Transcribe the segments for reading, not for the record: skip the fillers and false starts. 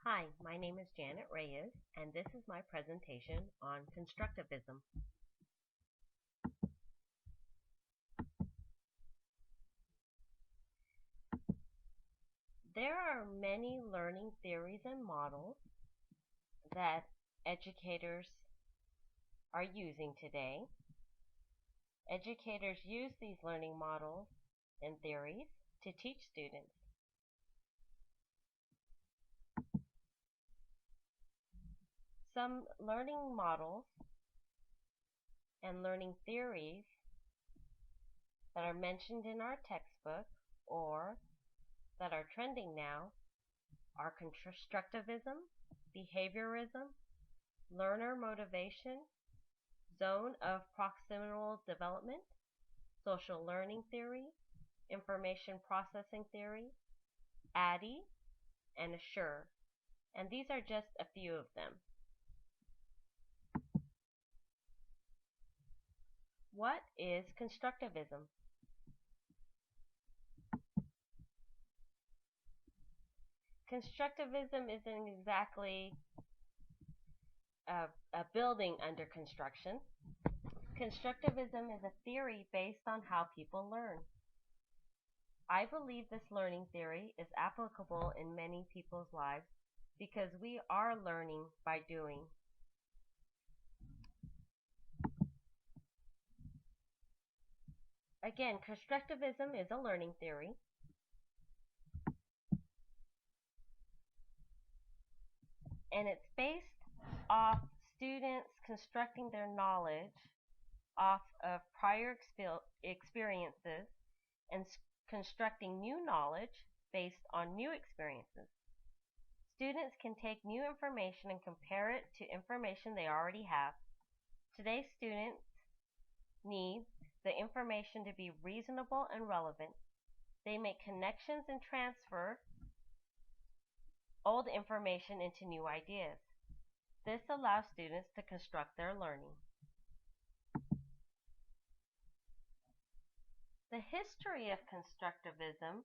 Hi, my name is Janet Reyes, and this is my presentation on constructivism. There are many learning theories and models that educators are using today. Educators use these learning models and theories to teach students. Some learning models and learning theories that are mentioned in our textbook or that are trending now are constructivism, behaviorism, learner motivation, zone of proximal development, social learning theory, information processing theory, ADDIE, and ASSURE. And these are just a few of them. What is constructivism? Constructivism isn't exactly a building under construction. Constructivism is a theory based on how people learn. I believe this learning theory is applicable in many people's lives because we are learning by doing. Again, constructivism is a learning theory. And it's based off students constructing their knowledge off of prior experiences and constructing new knowledge based on new experiences. Students can take new information and compare it to information they already have. Today's students need the information to be reasonable and relevant. They make connections and transfer old information into new ideas. This allows students to construct their learning. The history of constructivism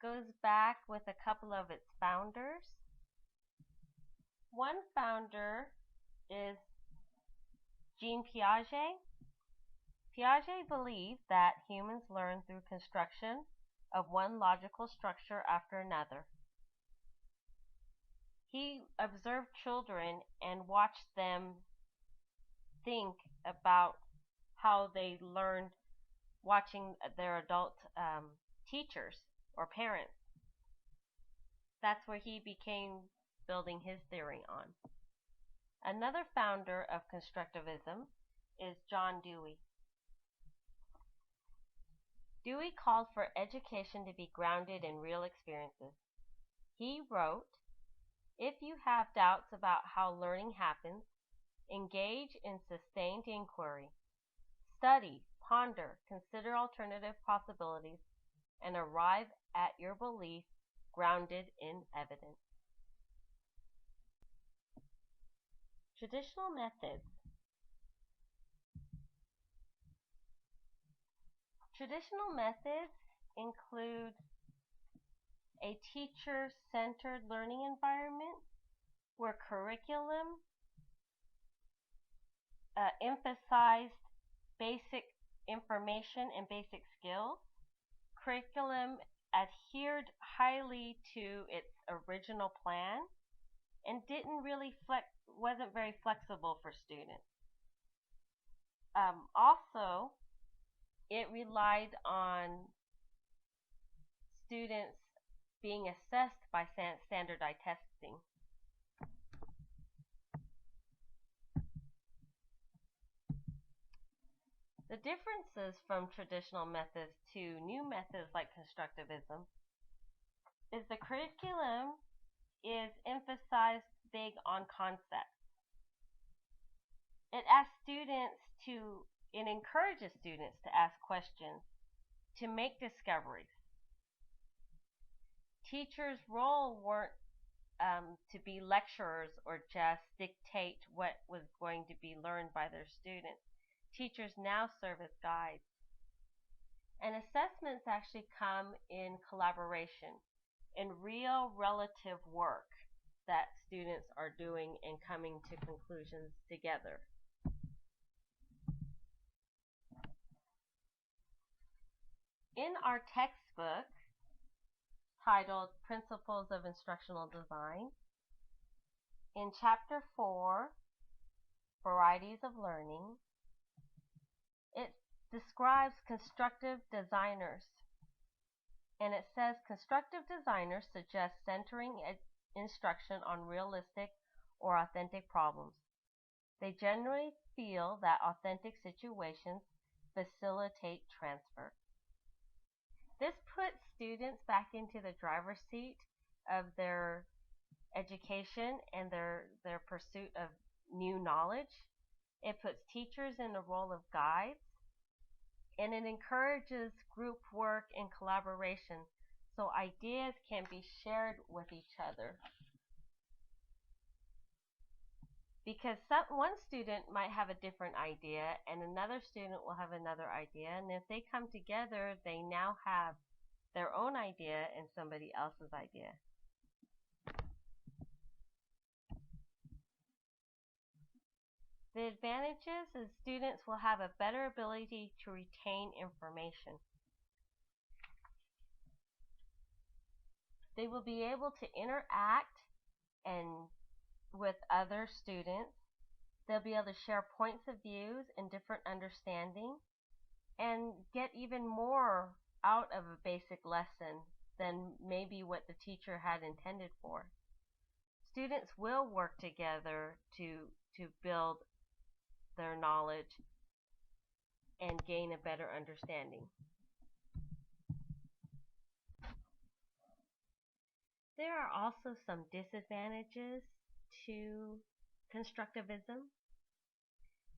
goes back with a couple of its founders. One founder is Jean Piaget. Piaget believed that humans learn through construction of one logical structure after another. He observed children and watched them think about how they learned watching their adult teachers or parents. That's where he began building his theory on. Another founder of constructivism is John Dewey. Dewey called for education to be grounded in real experiences. He wrote, "If you have doubts about how learning happens, engage in sustained inquiry. Study, ponder, consider alternative possibilities, and arrive at your belief grounded in evidence." Traditional methods. Traditional methods include a teacher-centered learning environment where curriculum emphasized basic information and basic skills. Curriculum adhered highly to its original plan and wasn't very flexible for students. Also, it relied on students being assessed by standardized testing. The differences from traditional methods to new methods like constructivism is the curriculum is emphasized big on concepts. It encourages students to ask questions, to make discoveries. Teachers' role weren't to be lecturers or just dictate what was going to be learned by their students. Teachers now serve as guides. And assessments actually come in collaboration, in real relative work. that students are doing and coming to conclusions together. In our textbook titled Principles of Instructional Design, in Chapter 4, Varieties of Learning, it describes constructive designers. And it says constructive designers suggest centering instruction on realistic or authentic problems. They generally feel that authentic situations facilitate transfer. This puts students back into the driver's seat of their education and their pursuit of new knowledge. It puts teachers in the role of guides, and it encourages group work and collaboration so ideas can be shared with each other. Because one student might have a different idea and another student will have another idea, and if they come together, they now have their own idea and somebody else's idea. The advantages is students will have a better ability to retain information. They will be able to interact with other students. They'll be able to share points of views and different understanding and get even more out of a basic lesson than maybe what the teacher had intended for. Students will work together to build their knowledge and gain a better understanding. There are also some disadvantages to constructivism.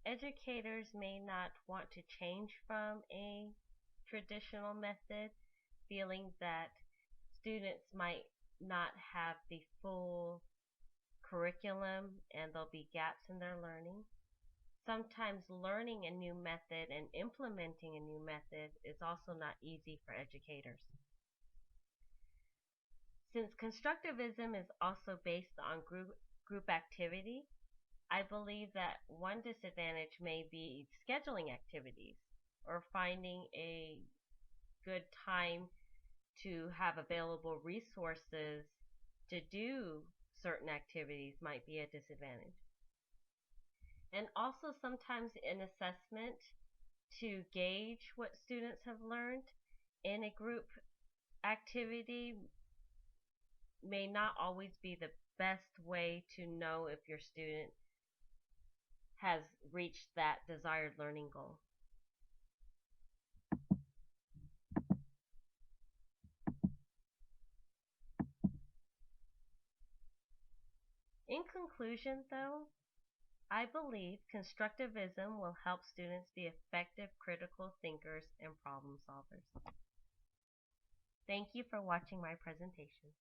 Educators may not want to change from a traditional method, feeling that students might not have the full curriculum and there'll be gaps in their learning. Sometimes learning a new method and implementing a new method is also not easy for educators. Since constructivism is also based on group activity, I believe that one disadvantage may be scheduling activities or finding a good time to have available resources to do certain activities might be a disadvantage. And also sometimes an assessment to gauge what students have learned in a group activity may not always be the best way to know if your student has reached that desired learning goal. In conclusion, though, I believe constructivism will help students be effective critical thinkers and problem solvers. Thank you for watching my presentation.